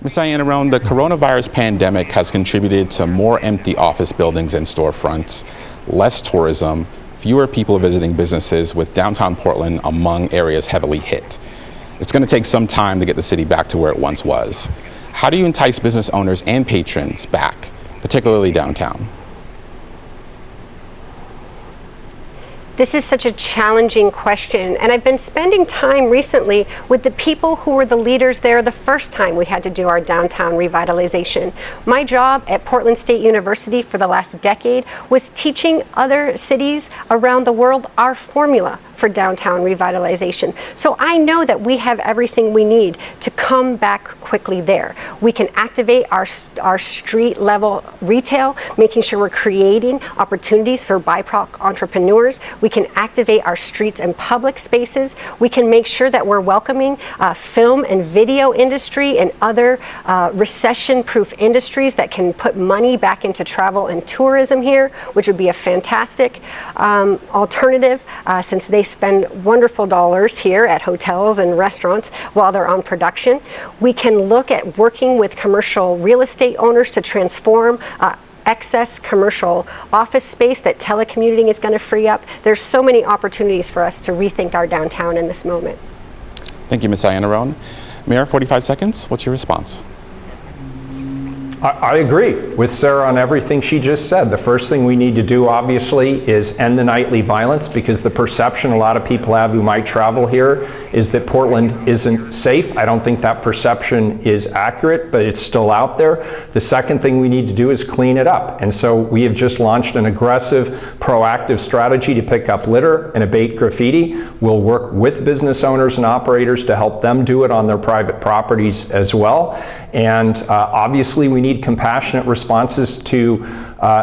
Ms. Iannarone, the coronavirus pandemic has contributed to more empty office buildings and storefronts, less tourism, fewer people visiting businesses, with downtown Portland among areas heavily hit. It's going to take some time to get the city back to where it once was. How do you entice business owners and patrons back, particularly downtown? This is such a challenging question, and I've been spending time recently with the people who were the leaders there the first time we had to do our downtown revitalization. My job at Portland State University for the last decade was teaching other cities around the world our formula for downtown revitalization. So I know that we have everything we need to come back quickly there. We can activate our street level retail, making sure we're creating opportunities for BIPOC entrepreneurs. We can activate our streets and public spaces. We can make sure that we're welcoming film and video industry and other recession-proof industries that can put money back into travel and tourism here, which would be a fantastic alternative since they spend wonderful dollars here at hotels and restaurants while they're on production. We can look at working with commercial real estate owners to transform excess commercial office space that telecommuting is going to free up. There's so many opportunities for us to rethink our downtown in this moment. Thank you, Ms. Iannarone. Mayor, 45 seconds. What's your response? I agree with Sarah on everything she just said. The first thing we need to do, obviously, is end the nightly violence, because the perception a lot of people have who might travel here is that Portland isn't safe. I don't think that perception is accurate, but it's still out there. The second thing we need to do is clean it up. And so we have just launched an aggressive, proactive strategy to pick up litter and abate graffiti. We'll work with business owners and operators to help them do it on their private properties as well. And obviously, we need compassionate responses to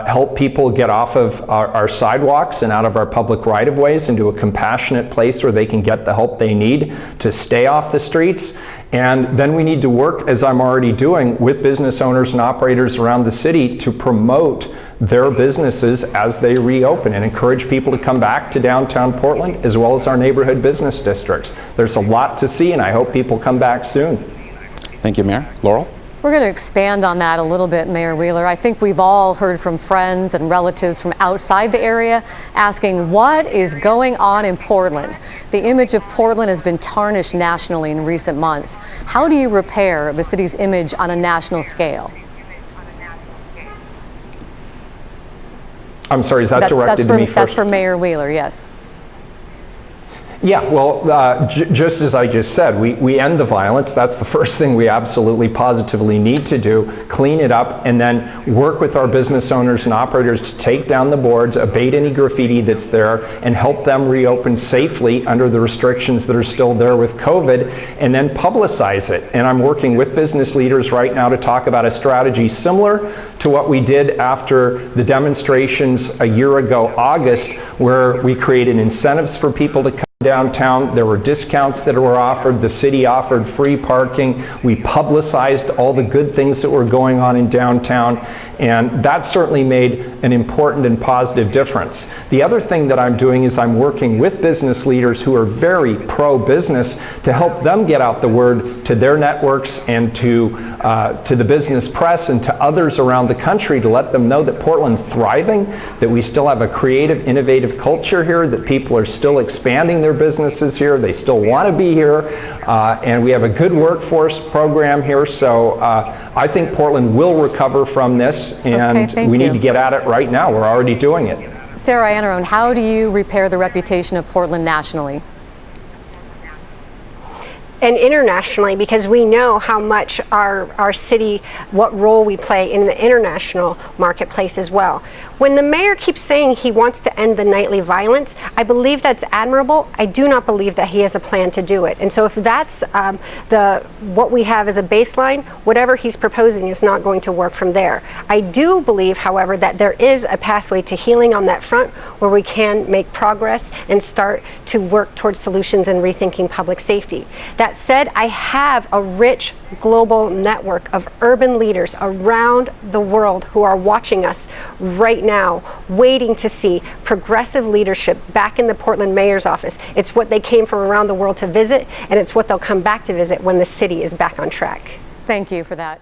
help people get off of our sidewalks and out of our public right-of-ways into a compassionate place where they can get the help they need to stay off the streets. And then we need to work, as I'm already doing, with business owners and operators around the city to promote their businesses as they reopen and encourage people to come back to downtown Portland as well as our neighborhood business districts. There's a lot to see, and I hope people come back soon. Thank you, Mayor. Laurel? We're going to expand on that a little bit, Mayor Wheeler. I think we've all heard from friends and relatives from outside the area asking what is going on in Portland. The image of Portland has been tarnished nationally in recent months. How do you repair the city's image on a national scale? I'm sorry, is that directed to me first? That's for Mayor Wheeler, yes. Yeah, well, just as I just said, we end the violence. That's the first thing we absolutely positively need to do, clean it up, and then work with our business owners and operators to take down the boards, abate any graffiti that's there, and help them reopen safely under the restrictions that are still there with COVID, and then publicize it. And I'm working with business leaders right now to talk about a strategy similar to what we did after the demonstrations a year ago, August, where we created incentives for people to come downtown. There were discounts that were offered. The city offered free parking. We publicized all the good things that were going on in downtown, and that certainly made an important and positive difference. The other thing that I'm doing is I'm working with business leaders who are very pro-business to help them get out the word to their networks and to the business press and to others around the country to let them know that Portland's thriving, that we still have a creative, innovative culture here, that people are still expanding their businesses here, they still want to be here, and we have a good workforce program here. So I think Portland will recover from this, and we need to get at it right now. We're already doing it. Sarah Iannarone, how do you repair the reputation of Portland nationally? And internationally, because we know how much our city, what role we play in the international marketplace as well. When the mayor keeps saying he wants to end the nightly violence, I believe that's admirable. I do not believe that he has a plan to do it. And so if that's what we have as a baseline, whatever he's proposing is not going to work from there. I do believe, however, that there is a pathway to healing on that front where we can make progress and start to work towards solutions and rethinking public safety. That said, I have a rich global network of urban leaders around the world who are watching us right now, waiting to see progressive leadership back in the Portland mayor's office. It's what they came from around the world to visit, and it's what they'll come back to visit when the city is back on track. Thank you for that.